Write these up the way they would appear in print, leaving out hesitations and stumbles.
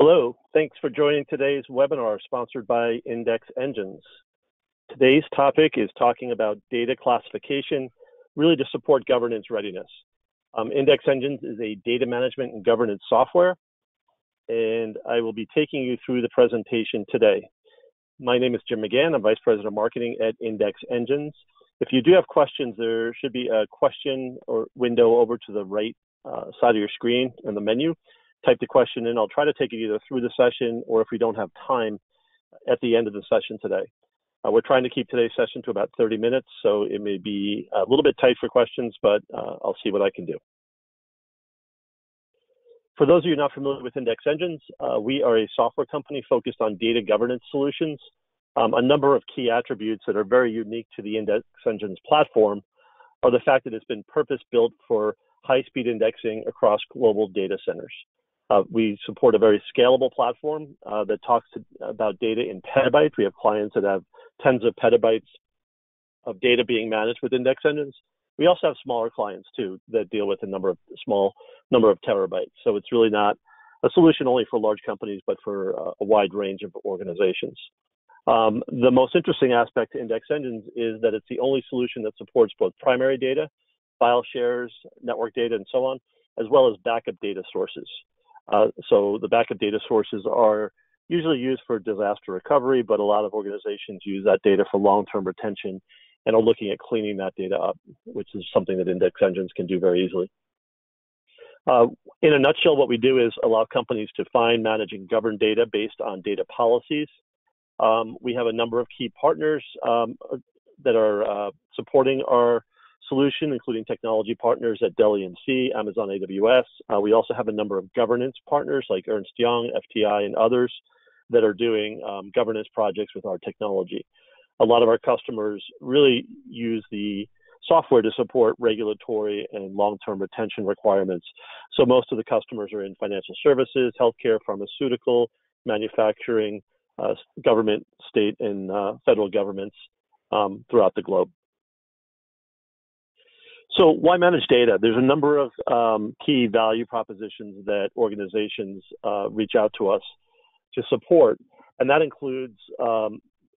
Hello, thanks for joining today's webinar sponsored by Index Engines. Today's topic is talking about data classification, really to support governance readiness. Index Engines is a data management and governance software, and I will be taking you through the presentation today. My name is Jim McGann. I'm Vice President of Marketing at Index Engines. If you do have questions, there should be a question or window over to the right side of your screen in the menu. Type the question in. I'll try to take it either through the session or if we don't have time at the end of the session today. We're trying to keep today's session to about 30 minutes, so it may be a little bit tight for questions, but I'll see what I can do. For those of you not familiar with Index Engines, we are a software company focused on data governance solutions. A number of key attributes that are very unique to the Index Engines platform are the fact that it's been purpose-built for high-speed indexing across global data centers. We support a very scalable platform that talks about data in petabytes. We have clients that have tens of petabytes of data being managed with Index Engines. We also have smaller clients too that deal with a small number of terabytes. So it's really not a solution only for large companies, but for a wide range of organizations. The most interesting aspect to Index Engines is that it's the only solution that supports both primary data, file shares, network data, and so on, as well as backup data sources. So the backup data sources are usually used for disaster recovery, but a lot of organizations use that data for long-term retention and are looking at cleaning that data up, which is something that Index Engines can do very easily. In a nutshell, what we do is allow companies to find, manage, and govern data based on data policies. We have a number of key partners that are supporting our solution, including technology partners at Dell EMC, Amazon AWS. We also have a number of governance partners like Ernst Young, FTI, and others that are doing governance projects with our technology. A lot of our customers really use the software to support regulatory and long-term retention requirements. So most of the customers are in financial services, healthcare, pharmaceutical, manufacturing, government, state, and federal governments throughout the globe. So why manage data? There's a number of key value propositions that organizations reach out to us to support, and that includes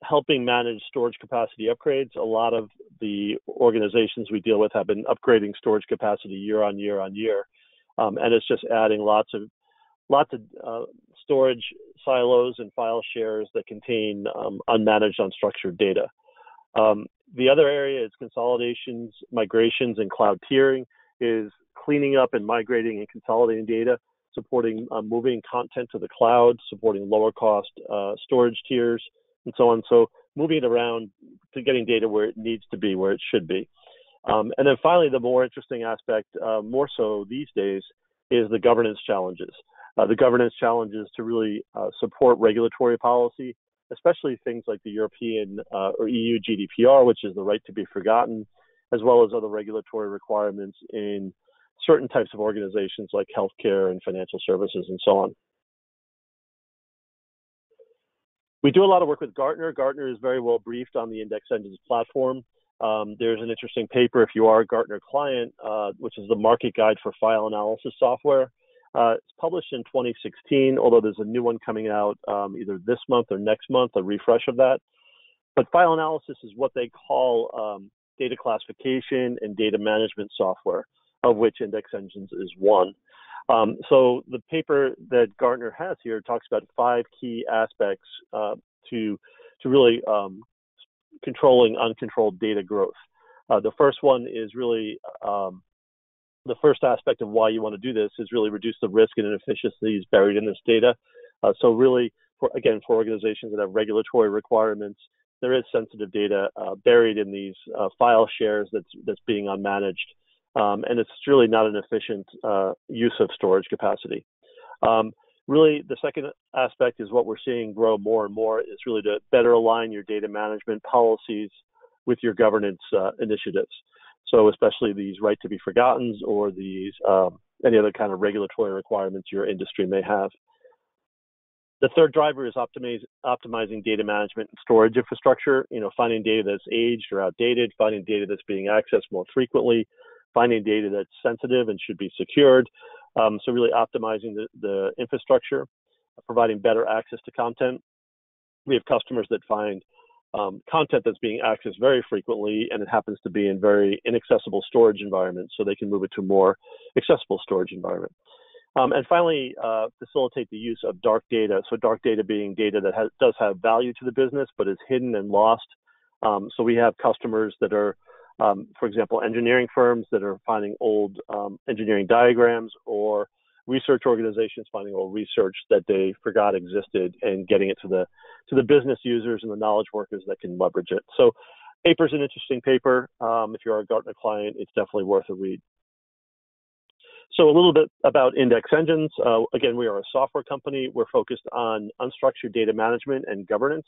helping manage storage capacity upgrades. A lot of the organizations we deal with have been upgrading storage capacity year on year on year, and it's just adding lots of storage silos and file shares that contain unmanaged, unstructured data. The other area is consolidations, migrations, and cloud tiering, is cleaning up and migrating and consolidating data, supporting moving content to the cloud, supporting lower cost storage tiers, and so on. So moving it around to getting data where it needs to be, where it should be. And then finally, the more interesting aspect, more so these days, is the governance challenges. The governance challenges to really support regulatory policy, especially things like the European or EU GDPR, which is the right to be forgotten, as well as other regulatory requirements in certain types of organizations like healthcare and financial services and so on. We do a lot of work with Gartner. Gartner is very well briefed on the Index Engines platform. There's an interesting paper if you are a Gartner client, which is the market guide for file analysis software. It's published in 2016, although there's a new one coming out either this month or next month, a refresh of that. But file analysis is what they call data classification and data management software, of which Index Engines is one. So the paper that Gartner has here talks about 5 key aspects to really controlling uncontrolled data growth. The first one is really the first aspect of why you want to do this is really reduce the risk and inefficiencies buried in this data. So really, for organizations that have regulatory requirements, there is sensitive data buried in these file shares that's being unmanaged, and it's really not an efficient use of storage capacity. Really, the second aspect is what we're seeing grow more and more is really to better align your data management policies with your governance initiatives. So especially these right to be forgottens or these any other kind of regulatory requirements your industry may have. The third driver is optimizing data management and storage infrastructure, finding data that's aged or outdated, finding data that's being accessed more frequently, finding data that's sensitive and should be secured. So really optimizing the infrastructure. providing better access to content. We have customers that find content that's being accessed very frequently, and it happens to be in very inaccessible storage environments, so they can move it to a more accessible storage environment. And finally, facilitate the use of dark data. So dark data being data that does have value to the business, but is hidden and lost. So we have customers that are, for example, engineering firms that are finding old engineering diagrams, or research organizations finding old research that they forgot existed and getting it to the business users and the knowledge workers that can leverage it. So paper's an interesting paper. If you're a Gartner client, it's definitely worth a read. So a little bit about index engines. Again, we are a software company. We're focused on unstructured data management and governance.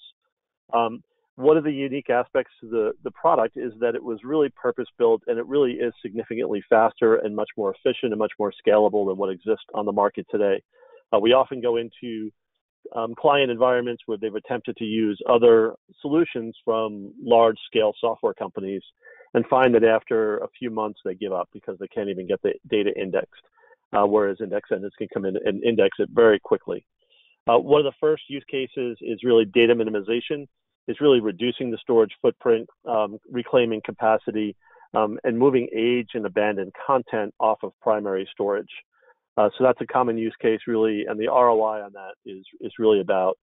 One of the unique aspects to the product is that it was really purpose-built, and it really is significantly faster and much more efficient and much more scalable than what exists on the market today. We often go into client environments where they've attempted to use other solutions from large-scale software companies and find that after a few months they give up because they can't even get the data indexed, whereas index engines can come in and index it very quickly. One of the first use cases is really data minimization. It's really reducing the storage footprint, reclaiming capacity, and moving aged and abandoned content off of primary storage. So that's a common use case, really, and the ROI on that is really about,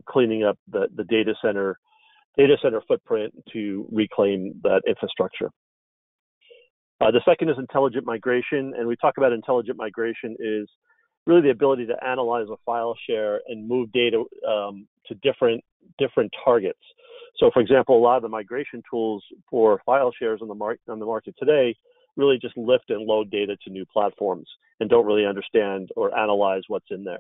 cleaning up the data center footprint to reclaim that infrastructure. The second is intelligent migration, and we talk about intelligent migration is really the ability to analyze a file share and move data to different targets. So, for example, a lot of the migration tools for file shares on the market today really just lift and load data to new platforms and don't really understand or analyze what's in there.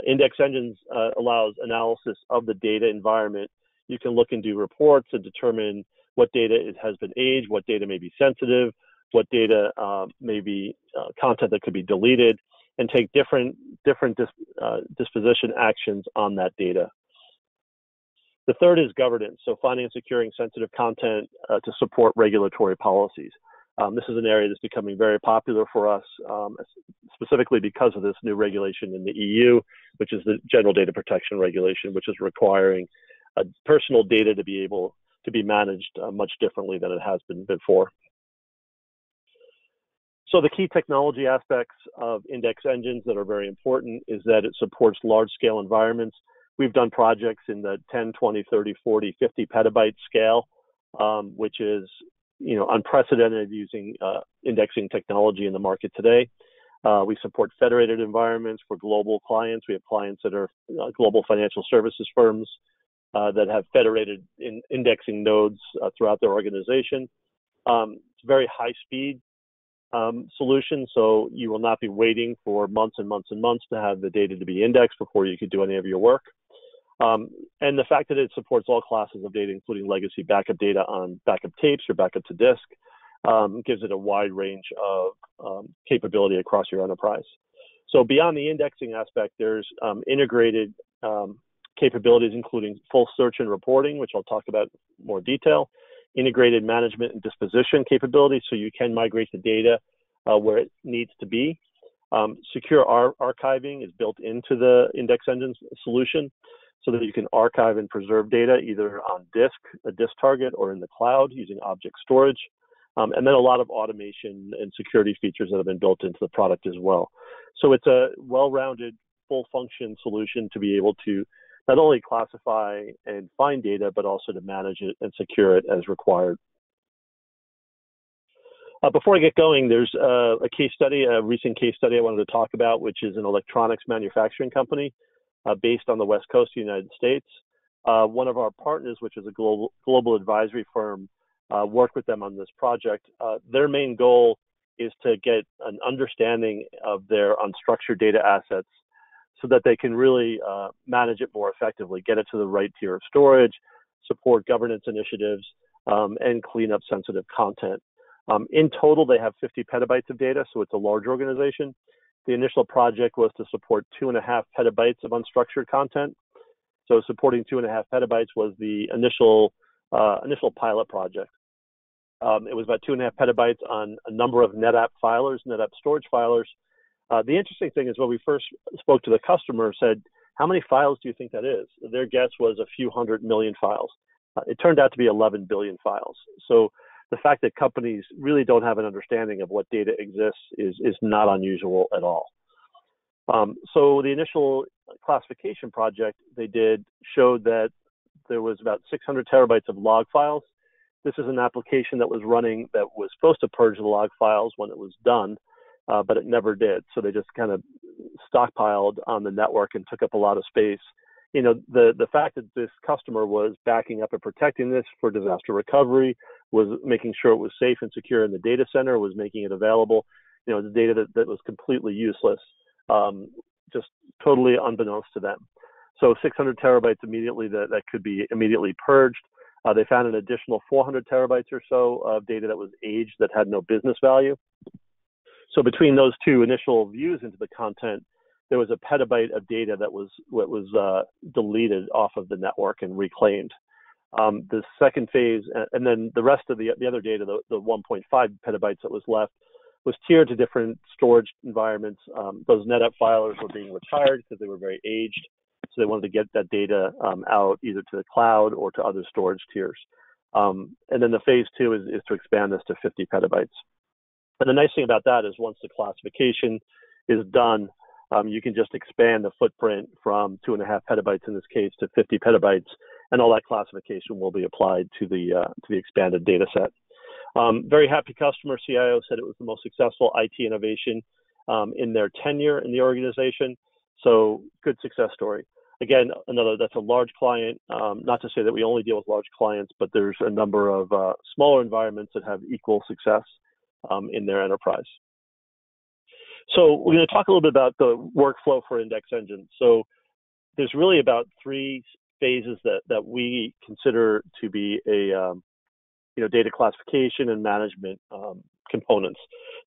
Index engines allows analysis of the data environment. You can look and do reports and determine what data has been aged, what data may be sensitive, what data may be content that could be deleted, and take different disposition actions on that data. The third is governance, so finding and securing sensitive content to support regulatory policies. This is an area that's becoming very popular for us, specifically because of this new regulation in the EU, which is the General Data Protection Regulation, which is requiring personal data to be able to be managed much differently than it has been before. So the key technology aspects of index engines that are very important is that it supports large-scale environments. We've done projects in the 10, 20, 30, 40, 50 petabyte scale, which is unprecedented using indexing technology in the market today. We support federated environments for global clients. We have clients that are global financial services firms that have federated indexing nodes throughout their organization. It's very high speed solution, so you will not be waiting for months and months and months to have the data to be indexed before you could do any of your work. And the fact that it supports all classes of data, including legacy backup data on backup tapes or backup to disk, gives it a wide range of capability across your enterprise. So beyond the indexing aspect, there's integrated capabilities, including full search and reporting, which I'll talk about in more detail, integrated management and disposition capabilities, so you can migrate the data where it needs to be. Secure archiving is built into the index engine solution so that you can archive and preserve data either on disk, a disk target, or in the cloud using object storage. And then a lot of automation and security features that have been built into the product as well. So it's a well-rounded, full-function solution to be able to not only classify and find data, but also to manage it and secure it as required. Before I get going, there's a recent case study I wanted to talk about, which is an electronics manufacturing company based on the West Coast of the United States. One of our partners, which is a global advisory firm, worked with them on this project. Their main goal is to get an understanding of their unstructured data assets so that they can really manage it more effectively, get it to the right tier of storage, support governance initiatives, and clean up sensitive content. In total, they have 50 petabytes of data, so it's a large organization. The initial project was to support 2.5 petabytes of unstructured content. So supporting 2.5 petabytes was the initial pilot project. It was about 2.5 petabytes on a number of NetApp filers, NetApp storage filers, The interesting thing is when we first spoke to the customer, said, how many files do you think that is? Their guess was a few 100 million files. It turned out to be 11 billion files. So the fact that companies really don't have an understanding of what data exists is not unusual at all. So the initial classification project they did showed that there was about 600 terabytes of log files. This is an application that was running that was supposed to purge the log files when it was done, but it never did. So they just kind of stockpiled on the network and took up a lot of space. You know, the fact that this customer was backing up and protecting this for disaster recovery, was making sure it was safe and secure in the data center, was making it available. You know, the data that was completely useless, just totally unbeknownst to them. So 600 terabytes immediately that could be immediately purged. They found an additional 400 terabytes or so of data that was aged that had no business value. So between those two initial views into the content, there was a petabyte of data that was deleted off of the network and reclaimed. The second phase, and then the rest of the other data, the 1.5 petabytes that was left, was tiered to different storage environments. Those NetApp filers were being retired because they were very aged. So they wanted to get that data out either to the cloud or to other storage tiers. And then the phase two is to expand this to 50 petabytes. And the nice thing about that is once the classification is done, you can just expand the footprint from 2.5 petabytes in this case to 50 petabytes, and all that classification will be applied to the expanded data set. Very happy customer. CIO said it was the most successful IT innovation in their tenure in the organization. So good success story. Again, that's a large client. Not to say that we only deal with large clients, but there's a number of smaller environments that have equal success in their enterprise. So we're going to talk a little bit about the workflow for Index Engine. So there's really about three phases that we consider to be a data classification and management components.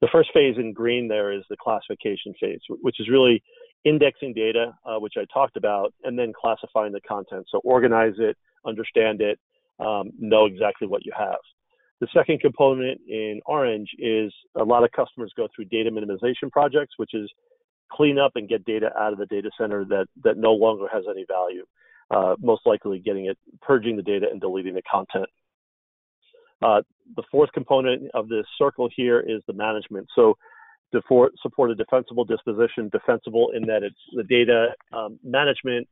The first phase in green there is the classification phase, which is really indexing data, which I talked about, and then classifying the content. So organize it, understand it, know exactly what you have. The second component in orange is a lot of customers go through data minimization projects, which is clean up and get data out of the data center that no longer has any value, most likely purging the data and deleting the content. The fourth component of this circle here is the management. So to support a defensible disposition, defensible in that it's the data management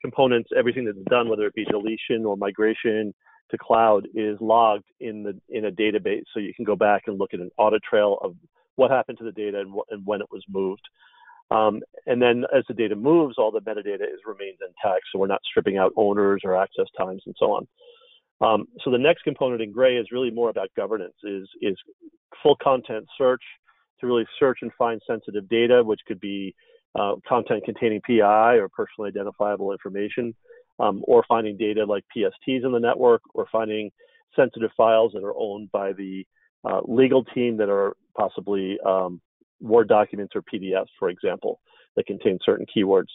components, everything that's done, whether it be deletion or migration to cloud, is logged in a database. So you can go back and look at an audit trail of what happened to the data and when it was moved. And then as the data moves, all the metadata remains intact. So we're not stripping out owners or access times and so on. So the next component in gray is really more about governance, is full content search, to really search and find sensitive data, which could be content containing PI or personally identifiable information, or finding data like PSTs in the network, or finding sensitive files that are owned by the legal team that are possibly Word documents or PDFs, for example, that contain certain keywords.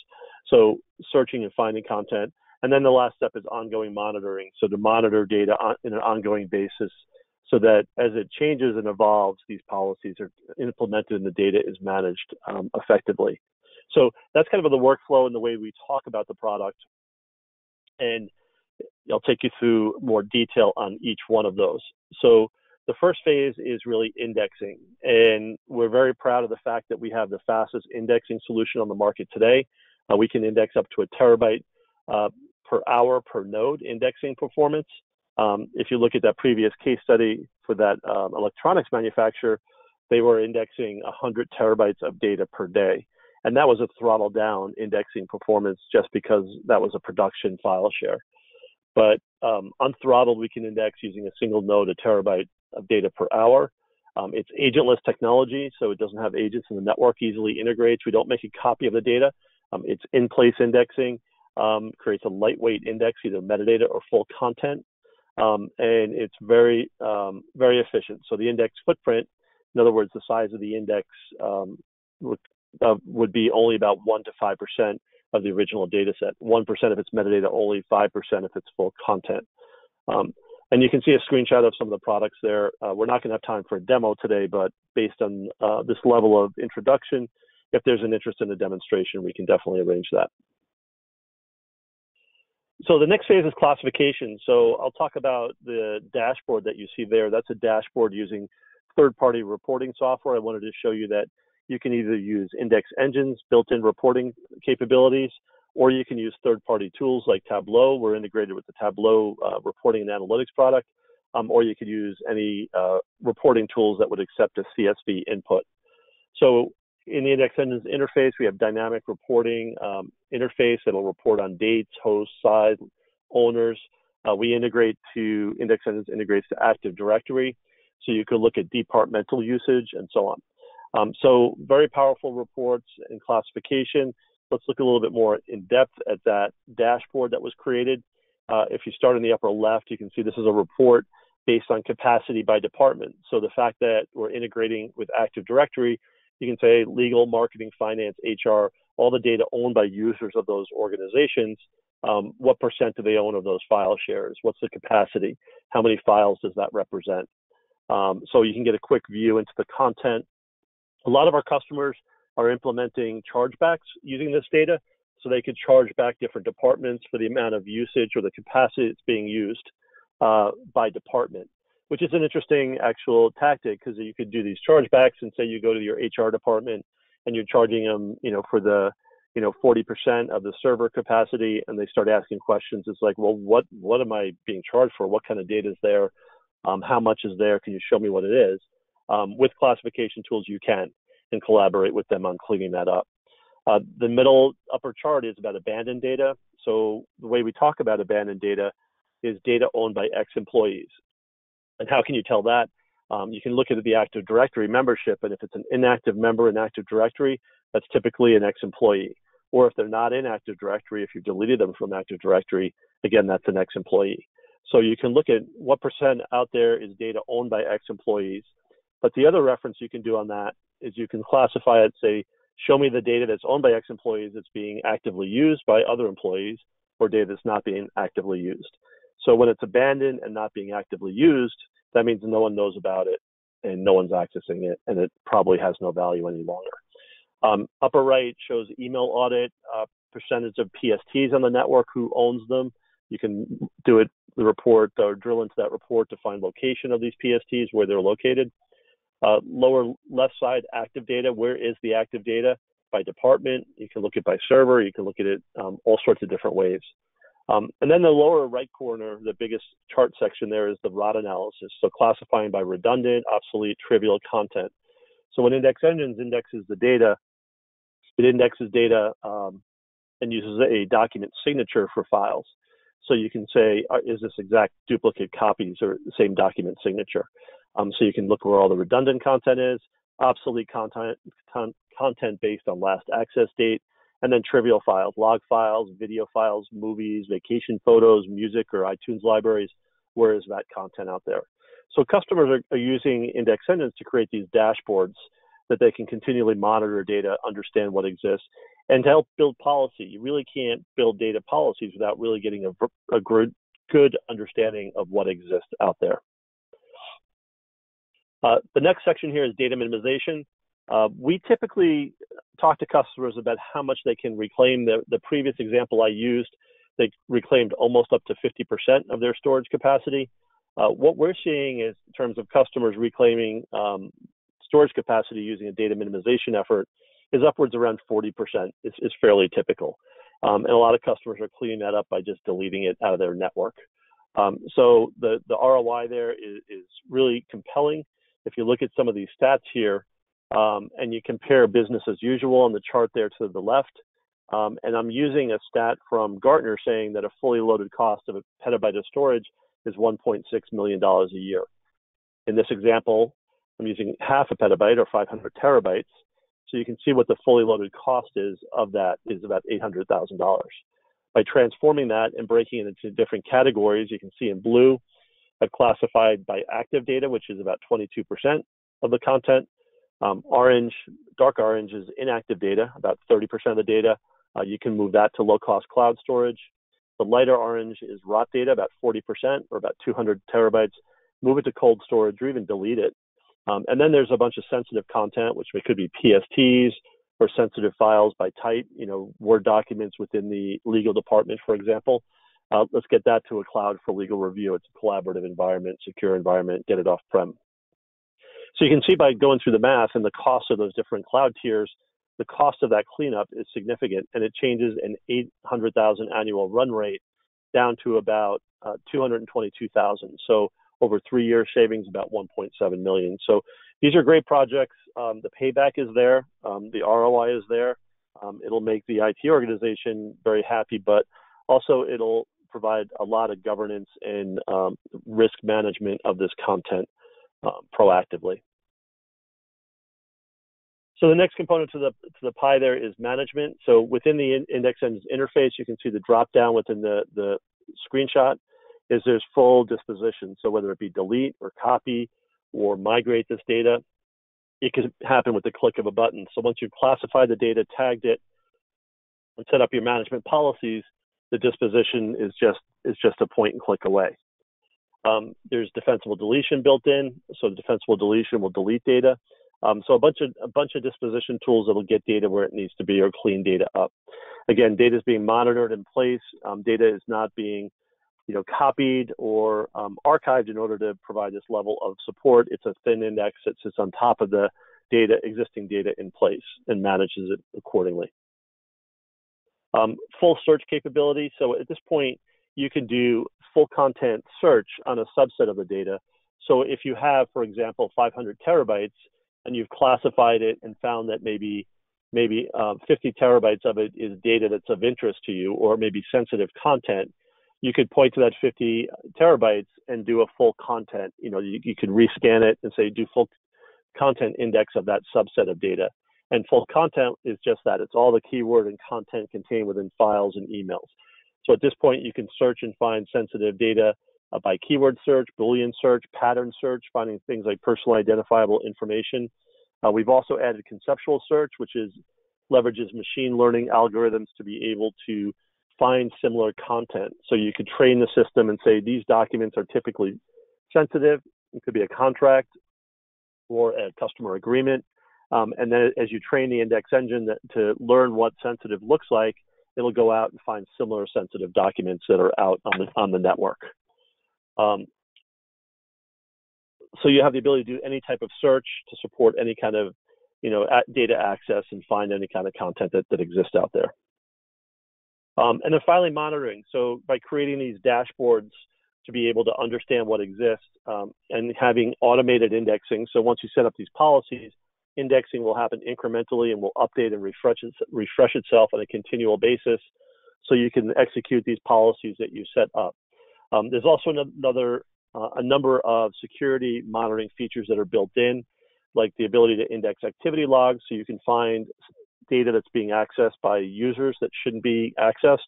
So searching and finding content. And then the last step is ongoing monitoring. So to monitor data in an ongoing basis so that as it changes and evolves, these policies are implemented and the data is managed effectively. So that's kind of the workflow and the way we talk about the product. And I'll take you through more detail on each one of those. So the first phase is really indexing. And we're very proud of the fact that we have the fastest indexing solution on the market today. We can index up to 1 terabyte per hour per node indexing performance. If you look at that previous case study for that electronics manufacturer, they were indexing 100 terabytes of data per day. And that was a throttle down indexing performance just because that was a production file share. But unthrottled, we can index using a single node 1 terabyte of data per hour. It's agentless technology, so it doesn't have agents in the network, easily integrates. We don't make a copy of the data. It's in-place indexing, creates a lightweight index, either metadata or full content. And it's very, very efficient. So the index footprint, in other words, the size of the index would be only about 1 to 5% of the original data set. 1% of its metadata, only 5% of its full content. And you can see a screenshot of some of the products there. We're not going to have time for a demo today, but based on this level of introduction, if there's an interest in the demonstration, we can definitely arrange that. So the next phase is classification. So I'll talk about the dashboard that you see there. That's a dashboard using third-party reporting software. I wanted to show you that you can either use index engines, built-in reporting capabilities, or you can use third-party tools like Tableau. We're integrated with the Tableau reporting and analytics product, or you could use any reporting tools that would accept a CSV input. So in the Index Engines interface, we have dynamic reporting interface that'll report on dates, hosts, size, owners. We integrate to, Index Engines integrates to Active Directory, so you could look at departmental usage and so on. So very powerful reports and classification. Let's look a little bit more in depth at that dashboard that was created. If you start in the upper left, you can see this is a report based on capacity by department. So the fact that we're integrating with Active Directory, you can say legal, marketing, finance, HR, all the data owned by users of those organizations. What percent do they own of those file shares? What's the capacity? How many files does that represent? So you can get a quick view into the content. A lot of our customers are implementing chargebacks using this data, so they could charge back different departments for the amount of usage or the capacity that's being used by department, which is an interesting actual tactic, because you could do these chargebacks and say you go to your HR department and you're charging them, for the, 40% of the server capacity, and they start asking questions. It's like, well, what am I being charged for? What kind of data is there? How much is there? Can you show me what it is? With classification tools, you can, and collaborate with them on cleaning that up. The middle upper chart is about abandoned data. So the way we talk about abandoned data is data owned by ex-employees. And how can you tell that? You can look at the Active Directory membership, and if it's an inactive member in Active Directory, that's typically an ex-employee. Or if they're not in Active Directory, if you deleted them from Active Directory, again, that's an ex-employee. So you can look at what percent out there is data owned by ex-employees. But the other reference you can do on that is you can classify it, say, show me the data that's owned by ex-employees that's being actively used by other employees, or data that's not being actively used. So when it's abandoned and not being actively used, that means no one knows about it and no one's accessing it, and it probably has no value any longer. Upper right shows email audit, percentage of PSTs on the network, who owns them. You can do it, the report, or drill into that report to find location of these PSTs, where they're located. Lower left side, active data. Where is the active data? By department. You can look at it by server. You can look at it all sorts of different ways. And then the lower right corner, the biggest chart section there, is the ROT analysis. So classifying by redundant, obsolete, trivial content. So when Index Engines indexes the data, it indexes data and uses a document signature for files. So you can say, is this exact duplicate copies or the same document signature? So you can look where all the redundant content is, obsolete content based on last access date, and then trivial files, log files, video files, movies, vacation photos, music, or iTunes libraries. Where is that content out there? So customers are using Index Engines to create these dashboards that they can continually monitor data, understand what exists, and to help build policy. You really can't build data policies without really getting a good understanding of what exists out there. The next section here is data minimization. We typically talk to customers about how much they can reclaim. The previous example I used, they reclaimed almost up to 50% of their storage capacity. What we're seeing is, in terms of customers reclaiming storage capacity using a data minimization effort, is upwards around 40%. Is fairly typical. And a lot of customers are cleaning that up by just deleting it out of their network. So the ROI there is really compelling. If you look at some of these stats here, and you compare business as usual on the chart there to the left, and I'm using a stat from Gartner saying that a fully loaded cost of a petabyte of storage is $1.6 million a year. In this example, I'm using half a petabyte, or 500 terabytes, so you can see what the fully loaded cost is of that is about $800,000. By transforming that and breaking it into different categories, you can see in blue, I've classified by active data, which is about 22% of the content. Orange, dark orange, is inactive data, about 30% of the data. You can move that to low-cost cloud storage. The lighter orange is ROT data, about 40%, or about 200 terabytes. Move it to cold storage, or even delete it. And then there's a bunch of sensitive content, which could be PSTs, or sensitive files by type, Word documents within the legal department, for example. Let's get that to a cloud for legal review. It's a collaborative environment, secure environment, get it off-prem. So you can see by going through the math and the cost of those different cloud tiers, the cost of that cleanup is significant, and it changes an 800,000 annual run rate down to about 222,000. So over 3 year savings, about 1.7 million. So these are great projects. The payback is there. The ROI is there. It'll make the IT organization very happy, but also it'll provide a lot of governance and risk management of this content proactively. So the next component to the pie there is management. So within the index engine interface, you can see the drop down within the screenshot is there's full disposition. So whether it be delete or copy or migrate this data, it can happen with the click of a button. So once you've classified the data, tagged it, and set up your management policies, the disposition is just a point and click away. There's defensible deletion built in, so the defensible deletion will delete data. So a bunch of disposition tools that will get data where it needs to be or clean data up. Again, data is being monitored in place. Data is not being copied or archived in order to provide this level of support. It's a thin index that sits on top of the existing data in place and manages it accordingly. Full search capability. So at this point, you can do full content search on a subset of the data. So if you have, for example, 500 terabytes and you've classified it and found that maybe 50 terabytes of it is data that's of interest to you or maybe sensitive content, you could point to that 50 terabytes and do a full content. You could rescan it and say, do full content index of that subset of data. And full content is just that. It's all the keyword and content contained within files and emails. So at this point, you can search and find sensitive data by keyword search, Boolean search, pattern search, finding things like personally identifiable information. We've also added conceptual search, which leverages machine learning algorithms to be able to find similar content. So you could train the system and say, these documents are typically sensitive. It could be a contract or a customer agreement. And then as you train the index engine to learn what sensitive looks like, it'll go out and find similar sensitive documents that are out on the network. So you have the ability to do any type of search to support any kind of data access and find any kind of content that exists out there. And then finally, monitoring. So by creating these dashboards to be able to understand what exists and having automated indexing. So once you set up these policies, indexing will happen incrementally and will update and refresh itself on a continual basis so you can execute these policies that you set up. There's also a number of security monitoring features that are built in, like the ability to index activity logs so you can find data that's being accessed by users that shouldn't be accessed.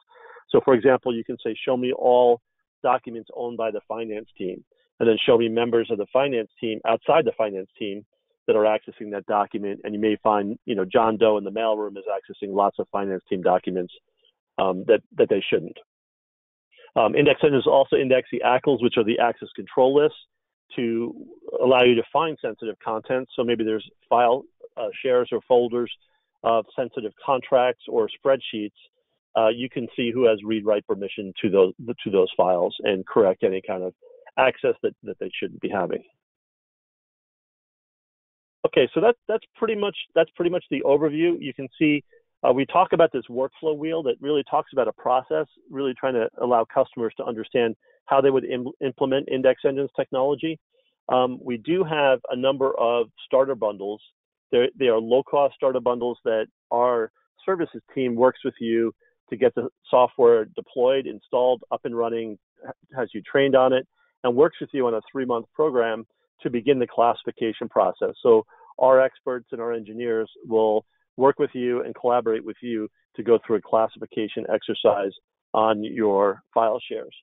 So for example, you can say, show me all documents owned by the finance team, and then show me members of the finance team outside the finance team that are accessing that document. And you may find, John Doe in the mailroom is accessing lots of finance team documents that they shouldn't. Index engines also index the ACLs, which are the access control lists, to allow you to find sensitive content. So maybe there's file shares or folders of sensitive contracts or spreadsheets. You can see who has read-write permission to those files and correct any kind of access that they shouldn't be having. Okay, so that's pretty much the overview. You can see we talk about this workflow wheel that really talks about a process, really trying to allow customers to understand how they would implement index engines technology. We do have a number of starter bundles. They are low-cost starter bundles that our services team works with you to get the software deployed, installed, up and running, has you trained on it, and works with you on a 3-month program to begin the classification process. So our experts and our engineers will work with you and collaborate with you to go through a classification exercise on your file shares.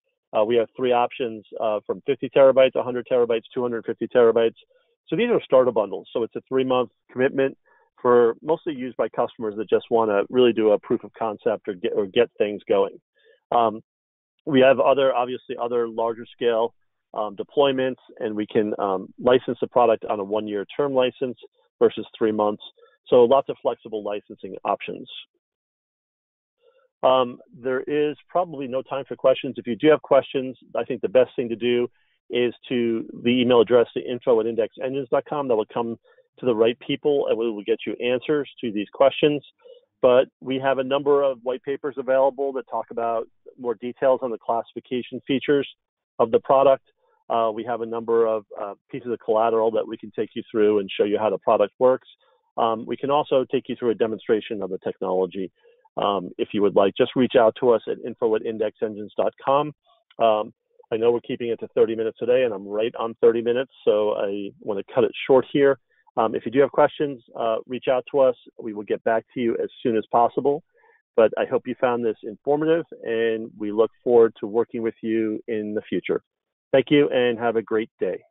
We have 3 options from 50 terabytes, 100 terabytes, 250 terabytes. So these are starter bundles. So it's a 3-month commitment for mostly used by customers that just want to really do a proof of concept or get things going. We have obviously other larger scale deployments, and we can license the product on a 1-year term license versus 3 months. So lots of flexible licensing options. There is probably no time for questions. If you do have questions, I think the best thing to do is to the email address to info@indexengines.com. That will come to the right people and we will get you answers to these questions. But we have a number of white papers available that talk about more details on the classification features of the product. We have a number of pieces of collateral that we can take you through and show you how the product works. We can also take you through a demonstration of the technology. If you would like, just reach out to us at info@indexengines.com. I know we're keeping it to 30 minutes today, and I'm right on 30 minutes, so I want to cut it short here. If you do have questions, reach out to us. We will get back to you as soon as possible. But I hope you found this informative, and we look forward to working with you in the future. Thank you, and have a great day.